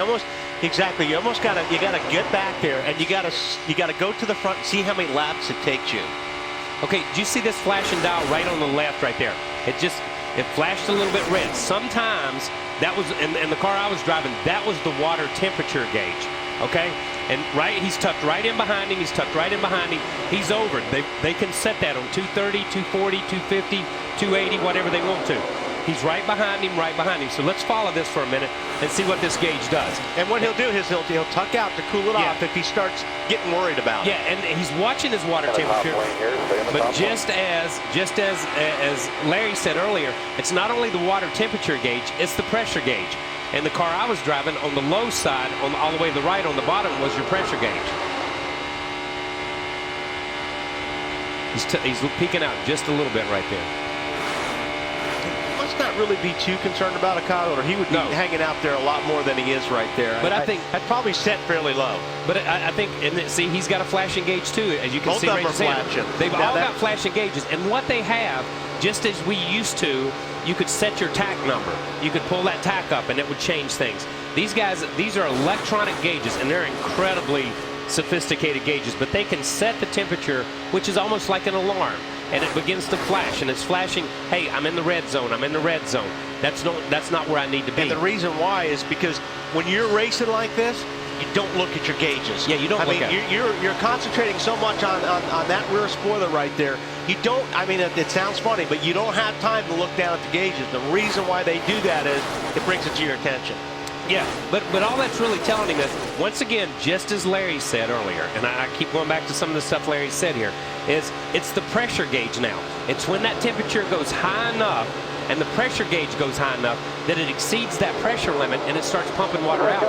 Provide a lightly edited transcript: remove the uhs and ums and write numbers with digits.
Almost exactly. You gotta get back there, and you gotta go to the front and see how many laps it takes you. Okay, do you see this flashing dial right on the left right there? It flashed a little bit red. Sometimes that was, and the car I was driving, that was the water temperature gauge. Okay, and he's tucked right in behind him. He's tucked right in behind him. He's over. They can set that on 230, 240, 250, 280, whatever they want to. He's right behind him, right behind him. So let's follow this for a minute and see what this gauge does. And what he'll do is he'll tuck out to cool it off if he starts getting worried about it. Yeah, and he's watching his water temperature. But just as Larry said earlier, it's not only the water temperature gauge, it's the pressure gauge. And the car I was driving on the low side, all the way to the right on the bottom, was your pressure gauge. He's peeking out just a little bit right there. Not really be too concerned about a Kyle, or he would be hanging out there a lot more than he is right there. But I think I'd probably set fairly low. But I think, and see, he's got a flashing gauge too, as you can see right there. They've all got flashing gauges, and what they have, just as we used to, you could set your tack number. You could pull that tack up, and it would change things. These guys, these are electronic gauges, and they're incredibly sophisticated gauges, but they can set the temperature, which is almost like an alarm. And it begins to flash, and it's flashing, hey, I'm in the red zone, I'm in the red zone. That's not where I need to be. And the reason why is because when you're racing like this, you don't look at your gauges. Yeah, you don't look at it. You're concentrating so much on that rear spoiler right there. You don't, I mean, it sounds funny, but you don't have time to look down at the gauges. The reason why they do that is it brings it to your attention. Yeah, but all that's really telling him is, once again, just as Larry said earlier, and I keep going back to some of the stuff Larry said here, is it's the pressure gauge now. It's when that temperature goes high enough and the pressure gauge goes high enough that it exceeds that pressure limit and it starts pumping water out.